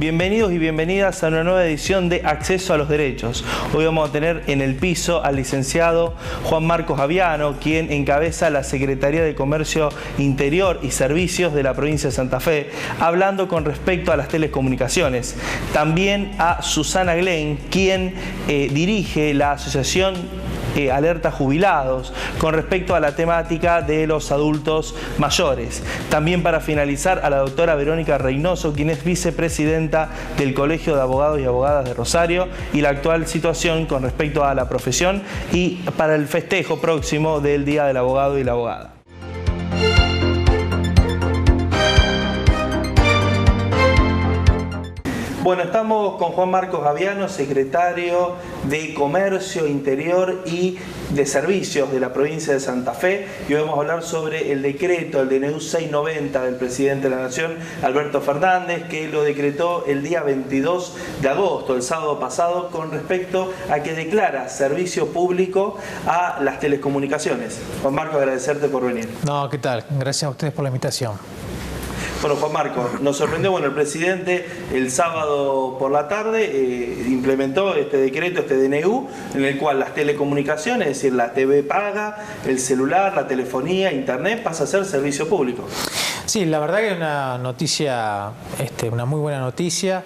Bienvenidos y bienvenidas a una nueva edición de Acceso a los Derechos. Hoy vamos a tener en el piso al licenciado Juan Marcos Aviano, quien encabeza la Secretaría de Comercio Interior y Servicios de la provincia de Santa Fe, hablando con respecto a las telecomunicaciones. También a Susana Glenn, quien dirige la asociación Alerta Jubilados con respecto a la temática de los adultos mayores. También, para finalizar, a la doctora Verónica Reynoso, quien es vicepresidenta del Colegio de Abogados y Abogadas de Rosario, y la actual situación con respecto a la profesión y para el festejo próximo del Día del Abogado y la Abogada. Bueno, estamos con Juan Marcos Aviano, secretario de Comercio Interior y de Servicios de la provincia de Santa Fe, y hoy vamos a hablar sobre el decreto, el DNU 690 del presidente de la Nación, Alberto Fernández, que lo decretó el día 22 de agosto, el sábado pasado, con respecto a que declara servicio público a las telecomunicaciones. Juan Marcos, agradecerte por venir. No, ¿qué tal? Gracias a ustedes por la invitación. Bueno, Juan Marcos, nos sorprendió, bueno, el presidente el sábado por la tarde implementó este decreto, este DNU, en el cual las telecomunicaciones, es decir, la TV paga, el celular, la telefonía, internet, pasa a ser servicio público. Sí, la verdad que es una noticia, una muy buena noticia.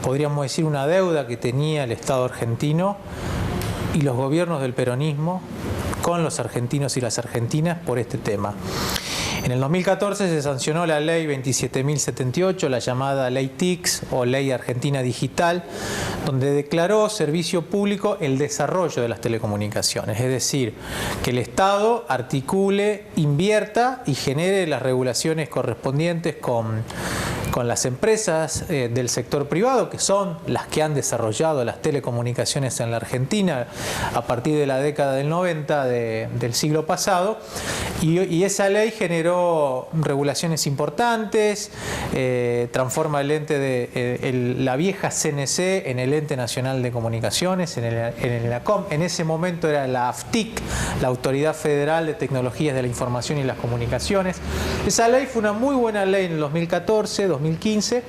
Podríamos decir una deuda que tenía el Estado argentino y los gobiernos del peronismo con los argentinos y las argentinas por este tema. En el 2014 se sancionó la ley 27.078, la llamada ley TICS o Ley Argentina Digital, donde declaró servicio público el desarrollo de las telecomunicaciones, es decir, que el Estado articule, invierta y genere las regulaciones correspondientes con las empresas del sector privado, que son las que han desarrollado las telecomunicaciones en la Argentina a partir de la década del 90 del siglo pasado, y esa ley generó regulaciones importantes, transforma el ente de la vieja CNC en el Ente Nacional de Comunicaciones, en el ENACOM. En ese momento era la AFTIC, la Autoridad Federal de Tecnologías de la Información y las Comunicaciones. Esa ley fue una muy buena ley en el 2014, 2015,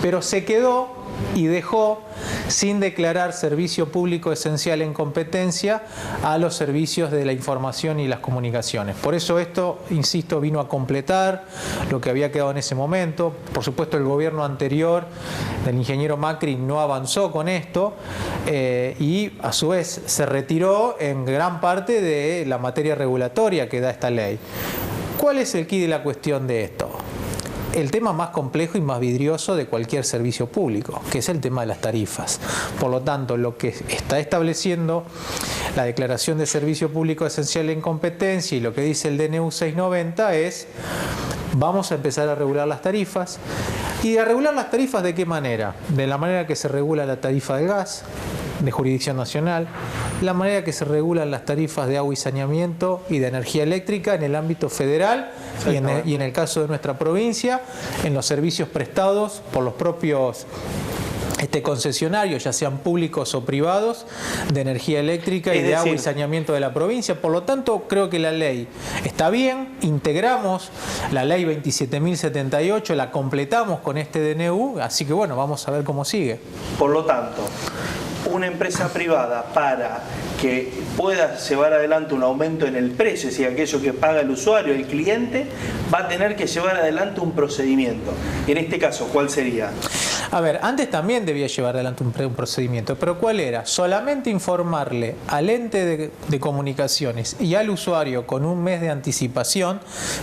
pero se quedó y dejó sin declarar servicio público esencial en competencia a los servicios de la información y las comunicaciones. Por eso esto, insisto, vino a completar lo que había quedado en ese momento. Por supuesto, el gobierno anterior del ingeniero Macri no avanzó con esto y a su vez se retiró en gran parte de la materia regulatoria que da esta ley. ¿Cuál es el quid de la cuestión de esto? El tema más complejo y más vidrioso de cualquier servicio público, que es el tema de las tarifas. Por lo tanto, lo que está estableciendo la Declaración de Servicio Público Esencial en Competencia y lo que dice el DNU 690 es: vamos a empezar a regular las tarifas. ¿Y a regular las tarifas de qué manera? De la manera que se regula la tarifa del gas, de jurisdicción nacional, la manera que se regulan las tarifas de agua y saneamiento y de energía eléctrica en el ámbito federal y en el caso de nuestra provincia, en los servicios prestados por los propios concesionarios, ya sean públicos o privados, de energía eléctrica y de agua y saneamiento de la provincia. Por lo tanto, creo que la ley está bien, integramos la ley 27.078, la completamos con este DNU, así que bueno, vamos a ver cómo sigue. Por lo tanto, una empresa privada, para que pueda llevar adelante un aumento en el precio, es decir, aquello que paga el usuario, el cliente, va a tener que llevar adelante un procedimiento. En este caso, ¿cuál sería? A ver, antes también debía llevar adelante un procedimiento, pero ¿cuál era? Solamente informarle al ente de comunicaciones y al usuario con un mes de anticipación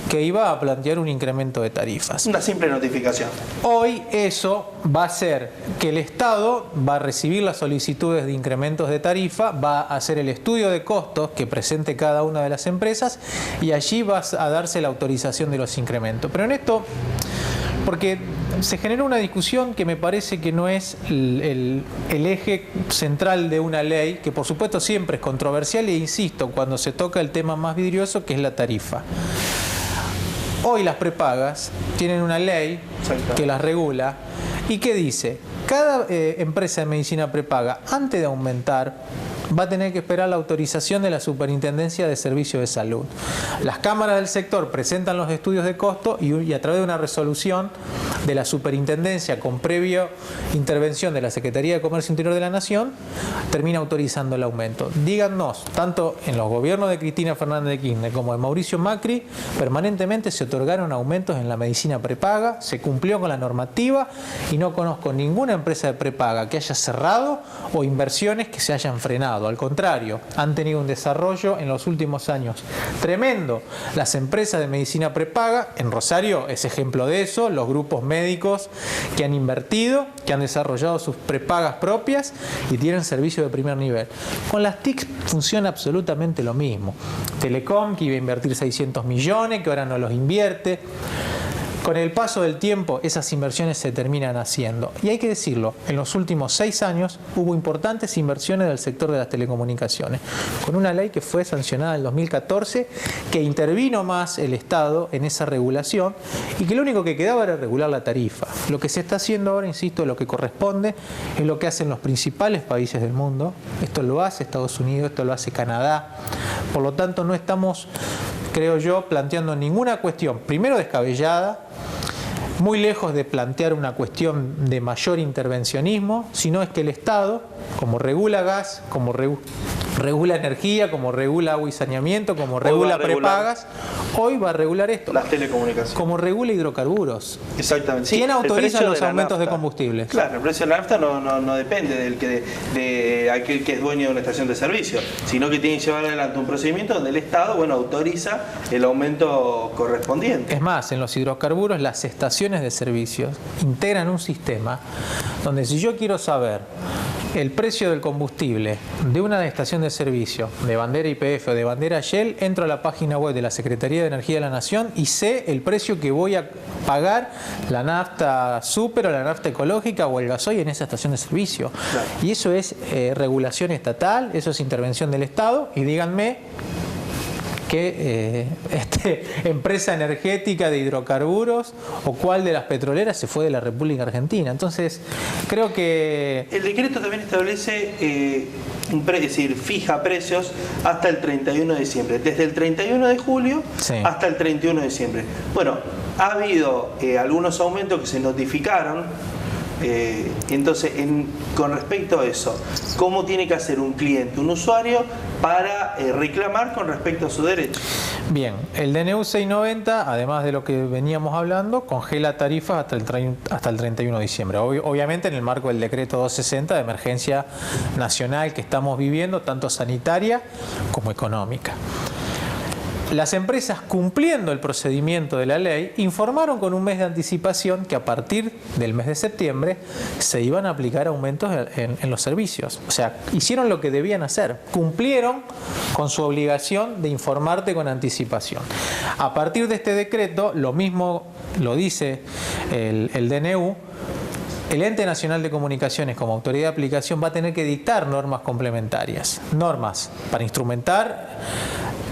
que iba a plantear un incremento de tarifas. Una simple notificación. Hoy eso va a ser que el Estado va a recibir las solicitudes de incrementos de tarifa, va a hacer el estudio de costos que presente cada una de las empresas y allí va a darse la autorización de los incrementos. Pero en esto, porque se generó una discusión que me parece que no es el eje central de una ley, que por supuesto siempre es controversial, e insisto, cuando se toca el tema más vidrioso, que es la tarifa. Hoy las prepagas tienen una ley que las regula y que dice: cada empresa de medicina prepaga, antes de aumentar, va a tener que esperar la autorización de la Superintendencia de Servicios de Salud. Las cámaras del sector presentan los estudios de costo y a través de una resolución de la Superintendencia con previa intervención de la Secretaría de Comercio Interior de la Nación, termina autorizando el aumento. Díganos, tanto en los gobiernos de Cristina Fernández de Kirchner como de Mauricio Macri, permanentemente se otorgaron aumentos en la medicina prepaga, se cumplió con la normativa y no conozco ninguna empresa de prepaga que haya cerrado o inversiones que se hayan frenado. Al contrario, han tenido un desarrollo en los últimos años tremendo. Las empresas de medicina prepaga, en Rosario es ejemplo de eso, los grupos médicos que han invertido, que han desarrollado sus prepagas propias y tienen servicio de primer nivel. Con las TIC funciona absolutamente lo mismo. Telecom, que iba a invertir 600 millones, que ahora no los invierte. Con el paso del tiempo, esas inversiones se terminan haciendo. Y hay que decirlo, en los últimos 6 años hubo importantes inversiones del sector de las telecomunicaciones, con una ley que fue sancionada en el 2014, que intervino más el Estado en esa regulación y que lo único que quedaba era regular la tarifa. Lo que se está haciendo ahora, insisto, lo que corresponde es lo que hacen los principales países del mundo. Esto lo hace Estados Unidos, esto lo hace Canadá. Por lo tanto, no estamos, creo yo, planteando ninguna cuestión, primero descabellada, muy lejos de plantear una cuestión de mayor intervencionismo, sino es que el Estado, como regula gas, como regula energía, como regula agua y saneamiento, como regula prepagas, hoy va a regular esto. Las telecomunicaciones. Como regula hidrocarburos. Exactamente. ¿Quién autoriza los aumentos de combustibles? Claro, el precio de la nafta no depende de aquel que es dueño de una estación de servicio, sino que tiene que llevar adelante un procedimiento donde el Estado, autoriza el aumento correspondiente. Es más, en los hidrocarburos las estaciones de servicios integran un sistema donde si yo quiero saber el precio del combustible de una estación de servicio de bandera YPF o de bandera Shell, entro a la página web de la Secretaría de Energía de la Nación y sé el precio que voy a pagar la nafta super o la nafta ecológica o el gasoil en esa estación de servicio. Claro. Y eso es regulación estatal, eso es intervención del Estado, y díganme qué empresa energética de hidrocarburos o cuál de las petroleras se fue de la República Argentina. Entonces, creo que... El decreto también establece, es decir, fija precios hasta el 31 de diciembre, desde el 31 de julio hasta el 31 de diciembre. Bueno, ha habido algunos aumentos que se notificaron. Entonces, con respecto a eso, ¿cómo tiene que hacer un cliente, un usuario, para reclamar con respecto a su derecho? Bien, el DNU 690, además de lo que veníamos hablando, congela tarifas hasta el 31 de diciembre. Obviamente en el marco del decreto 260 de emergencia nacional que estamos viviendo, tanto sanitaria como económica. Las empresas, cumpliendo el procedimiento de la ley, informaron con un mes de anticipación que a partir del mes de septiembre se iban a aplicar aumentos en los servicios. O sea, hicieron lo que debían hacer, cumplieron con su obligación de informarte con anticipación. A partir de este decreto, lo mismo lo dice el DNU, el Ente Nacional de Comunicaciones como autoridad de aplicación va a tener que dictar normas complementarias, normas para instrumentar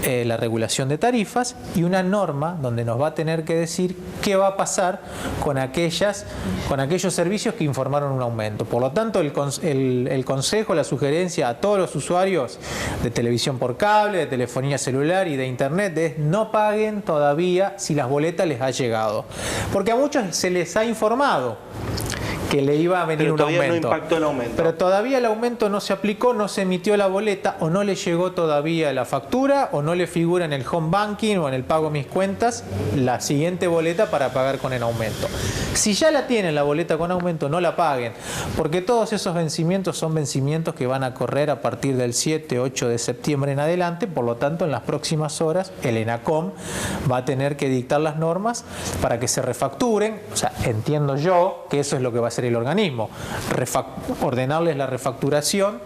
la regulación de tarifas y una norma donde nos va a tener que decir qué va a pasar con aquellos servicios que informaron un aumento. Por lo tanto, el consejo, la sugerencia a todos los usuarios de televisión por cable, de telefonía celular y de internet es no paguen todavía si las boletas les ha llegado. Porque a muchos se les ha informado que le iba a venir un aumento. No impactó el aumento. Pero todavía el aumento no se aplicó, no se emitió la boleta, o no le llegó todavía la factura, o no le figura en el home banking o en el pago mis cuentas la siguiente boleta para pagar con el aumento. Si ya la tienen la boleta con aumento, no la paguen, porque todos esos vencimientos son vencimientos que van a correr a partir del 7, 8 de septiembre en adelante. Por lo tanto, en las próximas horas el ENACOM va a tener que dictar las normas para que se refacturen. O sea, entiendo yo que eso es lo que va a hacer el organismo, ordenarles la refacturación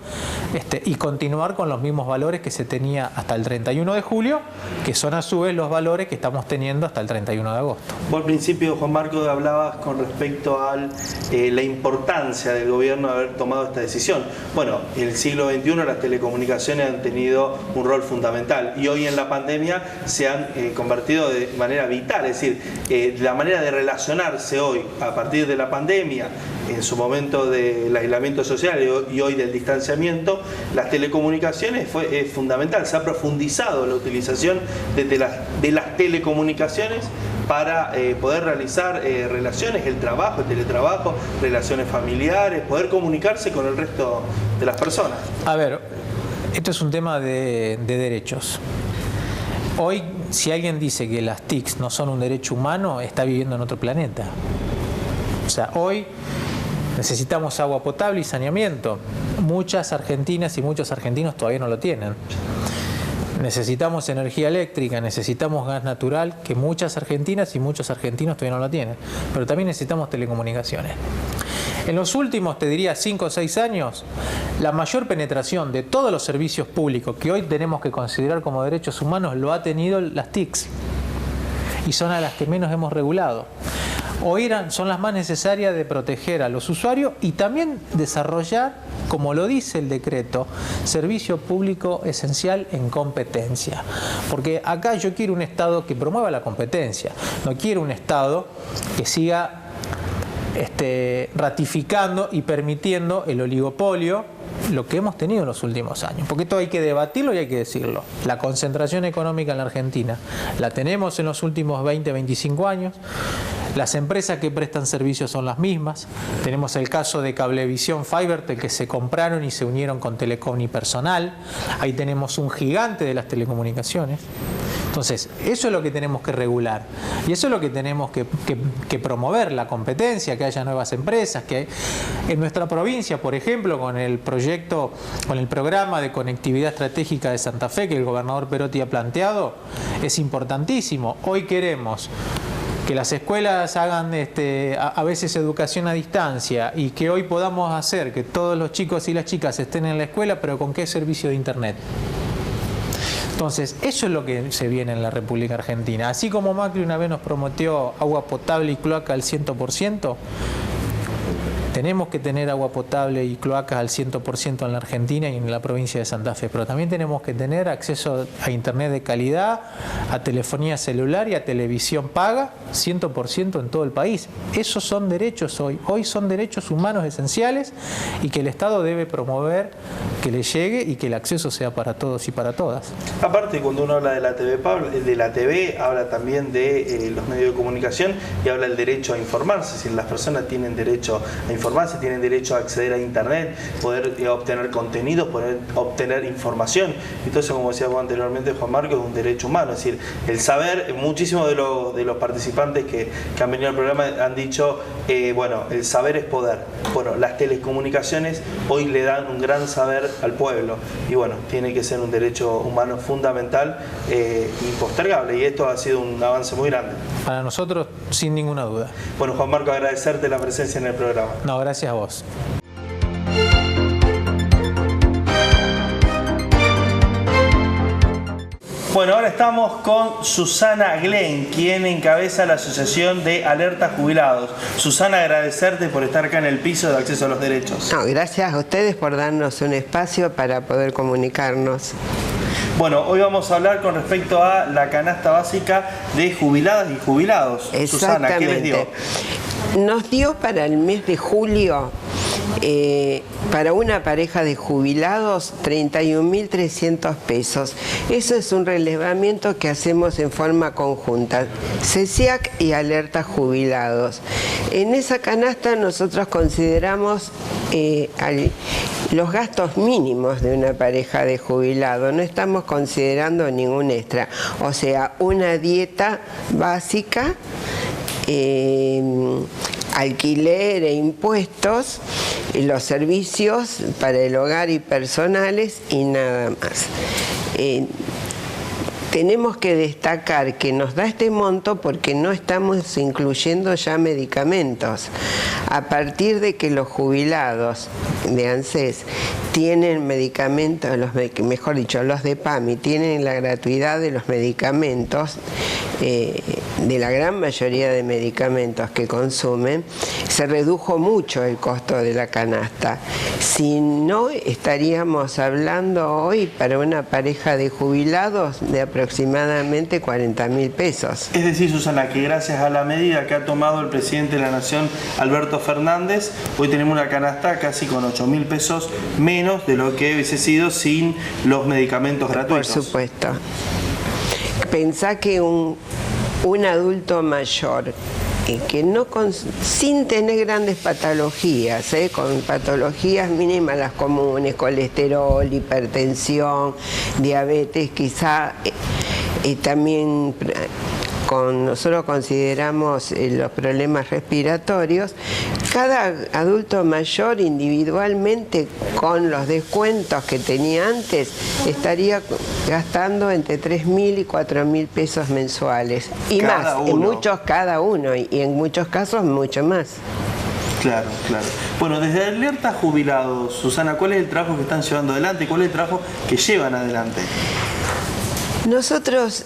y continuar con los mismos valores que se tenía hasta el 31 de julio, que son a su vez los valores que estamos teniendo hasta el 31 de agosto. Vos al principio, Juan Marcos, hablabas con respecto a la importancia del gobierno de haber tomado esta decisión. Bueno, en el siglo XXI las telecomunicaciones han tenido un rol fundamental y hoy en la pandemia se han convertido de manera vital, es decir, la manera de relacionarse hoy a partir de la pandemia, en su momento del aislamiento social y hoy del distanciamiento, las telecomunicaciones es fundamental. Se ha profundizado la utilización de las telecomunicaciones para poder realizar relaciones, el trabajo, el teletrabajo, relaciones familiares, poder comunicarse con el resto de las personas. A ver, esto es un tema de derechos. Hoy, si alguien dice que las TICs no son un derecho humano, está viviendo en otro planeta. O sea, hoy necesitamos agua potable y saneamiento. Muchas argentinas y muchos argentinos todavía no lo tienen. Necesitamos energía eléctrica, necesitamos gas natural, que muchas argentinas y muchos argentinos todavía no lo tienen. Pero también necesitamos telecomunicaciones. En los últimos, te diría, 5 o 6 años, la mayor penetración de todos los servicios públicos que hoy tenemos que considerar como derechos humanos lo ha tenido las TICs. Y son a las que menos hemos regulado. Hoy son las más necesarias de proteger a los usuarios y también desarrollar, como lo dice el decreto, servicio público esencial en competencia. Porque acá yo quiero un Estado que promueva la competencia, no quiero un Estado que siga ratificando y permitiendo el oligopolio, lo que hemos tenido en los últimos años. Porque esto hay que debatirlo y hay que decirlo. La concentración económica en la Argentina la tenemos en los últimos 20, 25 años. Las empresas que prestan servicios son las mismas. Tenemos el caso de Cablevisión Fibertel, que se compraron y se unieron con Telecom Unipersonal. Ahí tenemos un gigante de las telecomunicaciones. Entonces, eso es lo que tenemos que regular. Y eso es lo que tenemos que promover, la competencia, que haya nuevas empresas, que en nuestra provincia, por ejemplo, con el programa de conectividad estratégica de Santa Fe que el gobernador Perotti ha planteado, es importantísimo. Hoy queremos que las escuelas hagan a veces educación a distancia y que hoy podamos hacer que todos los chicos y las chicas estén en la escuela, pero ¿con qué servicio de internet? Entonces, eso es lo que se viene en la República Argentina. Así como Macri una vez nos prometió agua potable y cloaca al 100%, tenemos que tener agua potable y cloacas al 100% en la Argentina y en la provincia de Santa Fe, pero también tenemos que tener acceso a internet de calidad, a telefonía celular y a televisión paga 100% en todo el país. Esos son derechos hoy son derechos humanos esenciales y que el Estado debe promover que le llegue y que el acceso sea para todos y para todas. Aparte, cuando uno habla de la TV, habla también de los medios de comunicación y habla del derecho a informarse. Si las personas tienen derecho a informarse, tienen derecho a acceder a internet, poder obtener contenido, poder obtener información. Entonces, como decíamos anteriormente, Juan Marcos, es un derecho humano. Es decir, el saber, muchísimos de los participantes que han venido al programa han dicho, bueno, el saber es poder. Bueno, las telecomunicaciones hoy le dan un gran saber al pueblo y bueno, tiene que ser un derecho humano fundamental e impostergable, y esto ha sido un avance muy grande. Para nosotros, sin ninguna duda. Bueno, Juan Marcos, agradecerte la presencia en el programa. No, gracias a vos. Bueno, ahora estamos con Susana Glenn, quien encabeza la Asociación de Alerta Jubilados. Susana, agradecerte por estar acá en el piso de Acceso a los Derechos. No, gracias a ustedes por darnos un espacio para poder comunicarnos. Bueno, hoy vamos a hablar con respecto a la canasta básica de jubiladas y jubilados. Susana, ¿qué les dio? Nos dio para el mes de julio, para una pareja de jubilados, 31.300 pesos. Eso es un relevamiento que hacemos en forma conjunta, CECIAC y Alerta Jubilados. En esa canasta nosotros consideramos los gastos mínimos de una pareja de jubilados, no estamos considerando ningún extra, o sea, una dieta básica, alquiler e impuestos, los servicios para el hogar y personales y nada más. Tenemos que destacar que nos da este monto porque no estamos incluyendo ya medicamentos. A partir de que los jubilados de ANSES tienen medicamentos, mejor dicho, los de PAMI tienen la gratuidad de los medicamentos, de la gran mayoría de medicamentos que consumen, se redujo mucho el costo de la canasta. Si no, estaríamos hablando hoy para una pareja de jubilados de aproximadamente 40.000 pesos. Es decir, Susana, que gracias a la medida que ha tomado el presidente de la Nación, Alberto Fernández, hoy tenemos una canasta casi con 8.000 pesos menos de lo que hubiese sido sin los medicamentos gratuitos. Por supuesto. Pensá que un adulto mayor que no sin tener grandes patologías, con patologías mínimas las comunes, colesterol, hipertensión, diabetes, quizá también nosotros consideramos los problemas respiratorios. Cada adulto mayor individualmente, con los descuentos que tenía antes, estaría gastando entre 3.000 y 4.000 pesos mensuales. Y más, en muchos cada uno, y en muchos casos mucho más. Claro, claro. Bueno, desde Alerta Jubilados, Susana, ¿cuál es el trabajo que están llevando adelante? ¿Cuál es el trabajo que llevan adelante? Nosotros,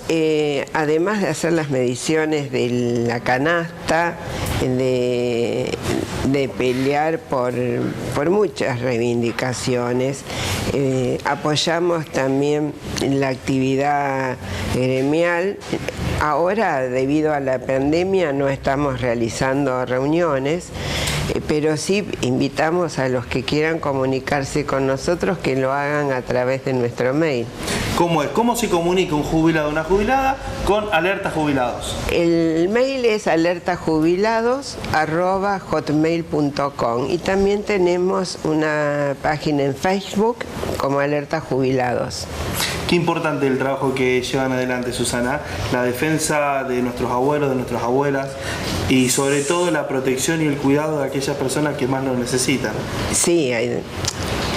además de hacer las mediciones de la canasta, de pelear por muchas reivindicaciones, apoyamos también la actividad gremial. Ahora, debido a la pandemia, no estamos realizando reuniones, pero sí invitamos a los que quieran comunicarse con nosotros que lo hagan a través de nuestro mail. ¿Cómo es? ¿Cómo se comunica un jubilado o una jubilada con Alerta Jubilados? El mail es alertajubilados@hotmail.com y también tenemos una página en Facebook como Alerta Jubilados. Qué importante el trabajo que llevan adelante, Susana, la defensa de nuestros abuelos, de nuestras abuelas y sobre todo la protección y el cuidado de aquellas personas que más lo necesitan. Sí,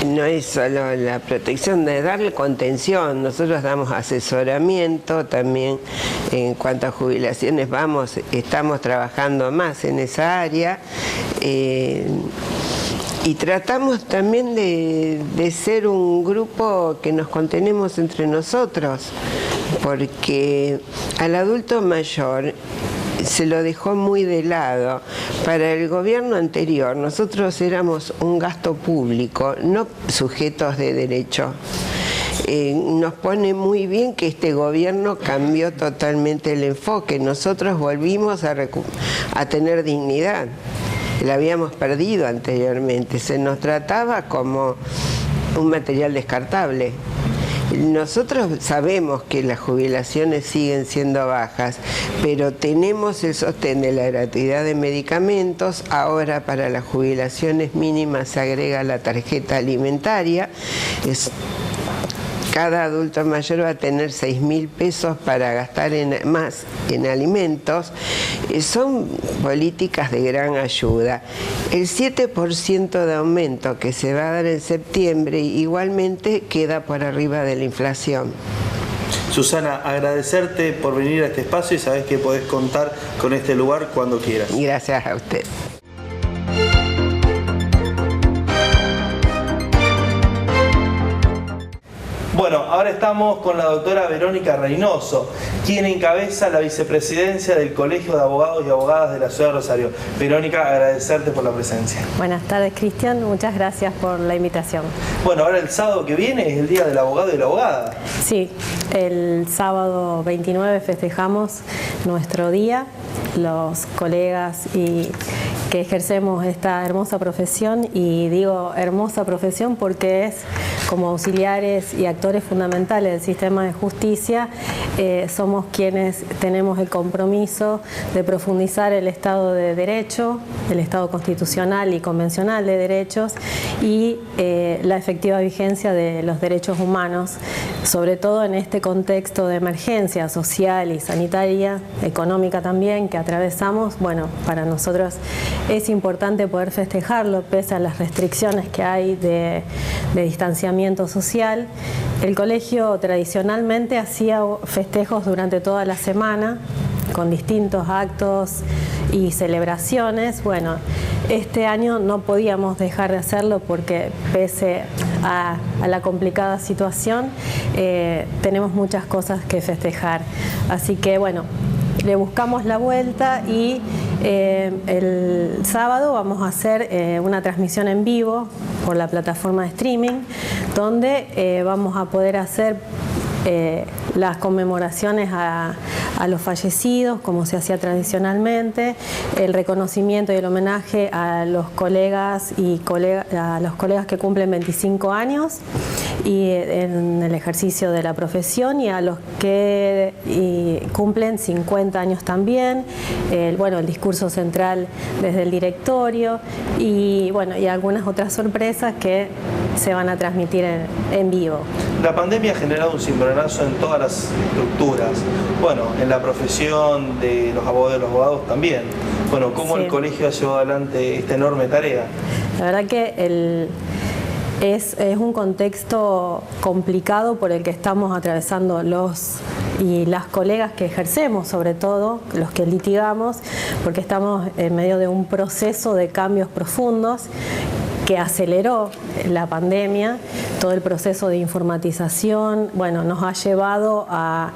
no es solo la protección, de darle contención. Nosotros damos asesoramiento también en cuanto a jubilaciones. Estamos trabajando más en esa área. Y tratamos también de ser un grupo que nos contenemos entre nosotros, porque al adulto mayor se lo dejó muy de lado. Para el gobierno anterior nosotros éramos un gasto público, no sujetos de derecho. Nos pone muy bien que este gobierno cambió totalmente el enfoque. Nosotros volvimos a tener dignidad. La habíamos perdido anteriormente. Se nos trataba como un material descartable. Nosotros sabemos que las jubilaciones siguen siendo bajas, pero tenemos el sostén de la gratuidad de medicamentos. Ahora para las jubilaciones mínimas se agrega la tarjeta alimentaria. Cada adulto mayor va a tener 6.000 pesos para gastar más en alimentos. Son políticas de gran ayuda. El 7% de aumento que se va a dar en septiembre igualmente queda por arriba de la inflación. Susana, agradecerte por venir a este espacio y sabes que podés contar con este lugar cuando quieras. Gracias a usted. Bueno, ahora estamos con la doctora Verónica Reynoso, quien encabeza la vicepresidencia del Colegio de Abogados y Abogadas de la Ciudad de Rosario. Verónica, agradecerte por la presencia. Buenas tardes, Cristian. Muchas gracias por la invitación. Bueno, ahora el sábado que viene es el Día del Abogado y la Abogada. Sí, el sábado 29 festejamos nuestro día, los colegas y que ejercemos esta hermosa profesión, y digo hermosa profesión porque es como auxiliares y actores fundamentales del sistema de justicia, somos quienes tenemos el compromiso de profundizar el Estado de Derecho, el Estado constitucional y convencional de derechos y la efectiva vigencia de los derechos humanos, sobre todo en este contexto de emergencia social y sanitaria, económica también, que atravesamos. Bueno, para nosotros es importante poder festejarlo pese a las restricciones que hay de distanciamiento social. El colegio tradicionalmente hacía festejos durante toda la semana con distintos actos y celebraciones. Bueno, este año no podíamos dejar de hacerlo porque pese a la complicada situación tenemos muchas cosas que festejar. Así que bueno, le buscamos la vuelta y el sábado vamos a hacer una transmisión en vivo por la plataforma de streaming, donde vamos a poder hacer las conmemoraciones a los fallecidos, como se hacía tradicionalmente, el reconocimiento y el homenaje a los colegas y a los colegas que cumplen 25 años y en el ejercicio de la profesión, y a los que cumplen 50 años también, el discurso central desde el directorio y algunas otras sorpresas que se van a transmitir en vivo. La pandemia ha generado un cimbronazo en todas las estructuras, en la profesión de los abogados también. ¿Cómo el colegio ha llevado adelante esta enorme tarea? La verdad que es un contexto complicado por el que estamos atravesando los y las colegas que ejercemos, sobre todo los que litigamos, porque estamos en medio de un proceso de cambios profundos que aceleró la pandemia. Todo el proceso de informatización, nos ha llevado a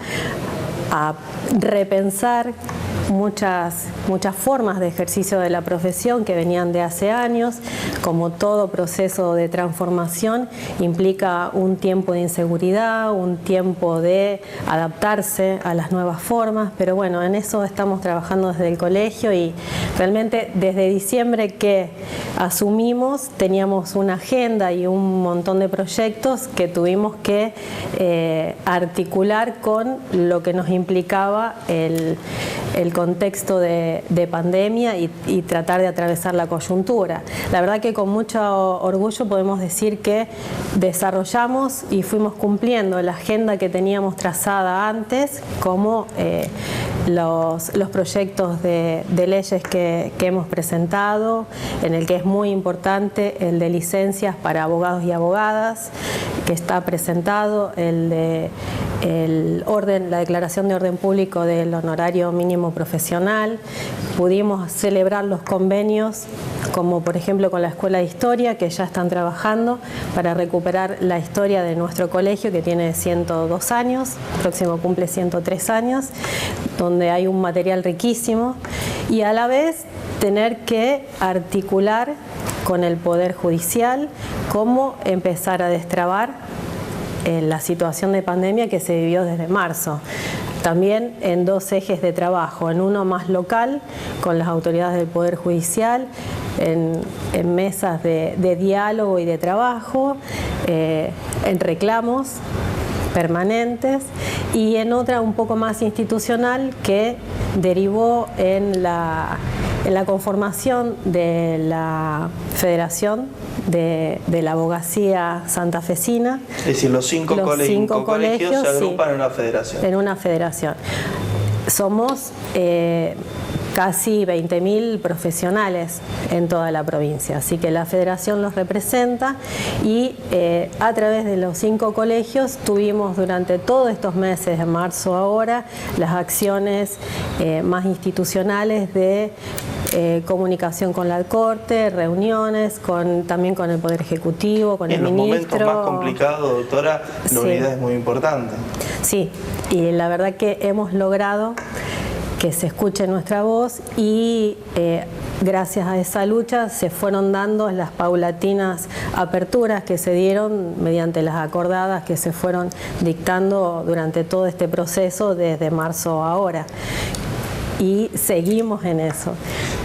repensar muchas formas de ejercicio de la profesión que venían de hace años. Como todo proceso de transformación implica un tiempo de inseguridad, un tiempo de adaptarse a las nuevas formas, pero en eso estamos trabajando desde el colegio, y realmente desde diciembre que asumimos teníamos una agenda y un montón de proyectos que tuvimos que articular con lo que nos implicaba el contexto de pandemia y tratar de atravesar la coyuntura. La verdad que con mucho orgullo podemos decir que desarrollamos y fuimos cumpliendo la agenda que teníamos trazada antes, como los proyectos de leyes que hemos presentado, en el que es muy importante el de licencias para abogados y abogadas, que está presentado, la declaración de orden público del honorario mínimo profesional. Pudimos celebrar los convenios, como por ejemplo con la Escuela de Historia, que ya están trabajando para recuperar la historia de nuestro colegio, que tiene 102 años, próximo cumple 103 años, donde hay un material riquísimo, y a la vez tener que articular con el Poder Judicial cómo empezar a destrabar la situación de pandemia que se vivió desde marzo. También en dos ejes de trabajo, en uno más local, con las autoridades del Poder Judicial, en mesas de diálogo y de trabajo, en reclamos permanentes, y en otra un poco más institucional, que derivó en la conformación de la Federación de la Abogacía Santafesina. Es decir, los cinco colegios se agrupan en una federación. En una federación. Somos casi 20.000 profesionales en toda la provincia, así que la federación los representa, y a través de los 5 colegios tuvimos durante todos estos meses, de marzo ahora, las acciones más institucionales de comunicación con la Corte, reuniones también con el Poder Ejecutivo, con el ministro. En los momentos más complicados, doctora, la unidad es muy importante. Sí, y la verdad que hemos logrado que se escuche nuestra voz, y gracias a esa lucha se fueron dando las paulatinas aperturas que se dieron mediante las acordadas que se fueron dictando durante todo este proceso desde marzo a ahora. Y seguimos en eso.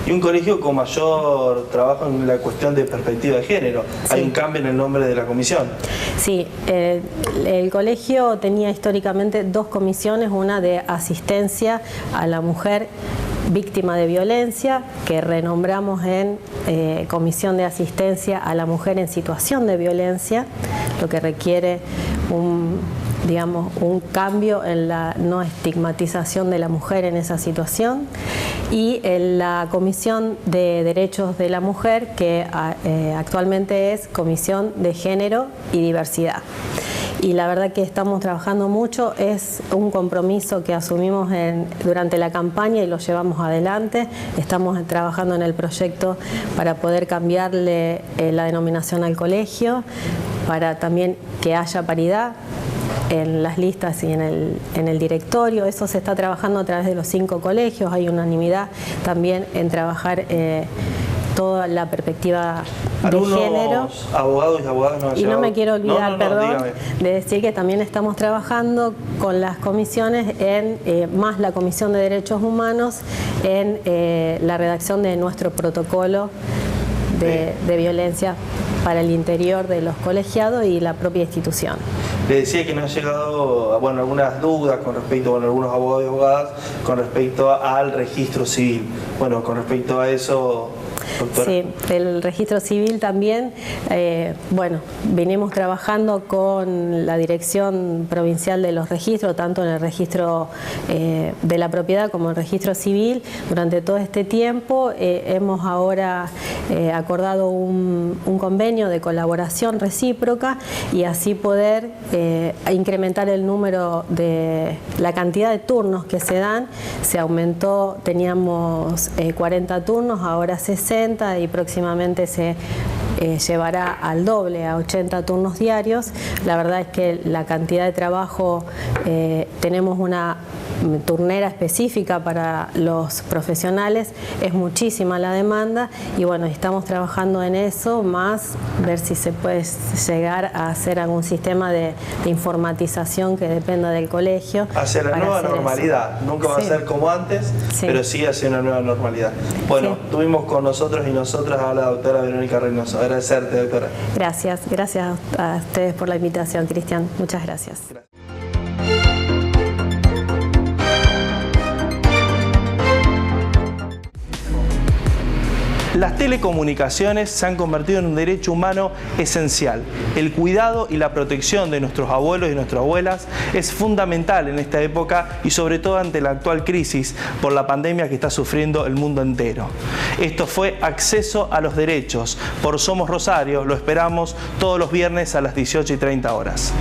Y un colegio con mayor trabajo en la cuestión de perspectiva de género. Sí. Hay un cambio en el nombre de la comisión. Sí, el colegio tenía históricamente 2 comisiones, una de asistencia a la mujer víctima de violencia, que renombramos en Comisión de Asistencia a la Mujer en Situación de Violencia, lo que requiere un cambio en la no estigmatización de la mujer en esa situación, y en la Comisión de Derechos de la Mujer, que actualmente es Comisión de Género y Diversidad. Y la verdad que estamos trabajando mucho, es un compromiso que asumimos durante la campaña y lo llevamos adelante. Estamos trabajando en el proyecto para poder cambiarle la denominación al colegio, para también que haya paridad en las listas y en el directorio. Eso se está trabajando a través de los 5 colegios. Hay unanimidad también en trabajar toda la perspectiva de género. Abogados y abogadas no han llegado. No me quiero olvidar, dígame, de decir que también estamos trabajando con las comisiones, más la Comisión de Derechos Humanos, en la redacción de nuestro protocolo de violencia para el interior de los colegiados y la propia institución. Le decía que nos han llegado algunas dudas con respecto, algunos abogados y abogadas con respecto al registro civil. Bueno, con respecto a eso, doctora. Sí, el registro civil también, venimos trabajando con la Dirección Provincial de los Registros, tanto en el registro de la propiedad como en el registro civil. Durante todo este tiempo hemos ahora acordado un convenio de colaboración recíproca y así poder incrementar el número de la cantidad de turnos que se dan. Se aumentó, teníamos 40 turnos, ahora 60 y próximamente se llevará al doble, a 80 turnos diarios. La verdad es que la cantidad de trabajo, tenemos una turnera específica para los profesionales, es muchísima la demanda y bueno, estamos trabajando en eso, más ver si se puede llegar a hacer algún sistema de informatización que dependa del colegio. Hacia la nueva normalidad, nunca va a ser como antes, pero sí hacia una nueva normalidad. Bueno, tuvimos con nosotros y nosotras a la doctora Verónica Reynoso. Agradecerte, doctora. Gracias a ustedes por la invitación, Cristian. Muchas gracias. Las telecomunicaciones se han convertido en un derecho humano esencial. El cuidado y la protección de nuestros abuelos y nuestras abuelas es fundamental en esta época y sobre todo ante la actual crisis por la pandemia que está sufriendo el mundo entero. Esto fue Acceso a los Derechos por Somos Rosario. Lo esperamos todos los viernes a las 18:30 horas.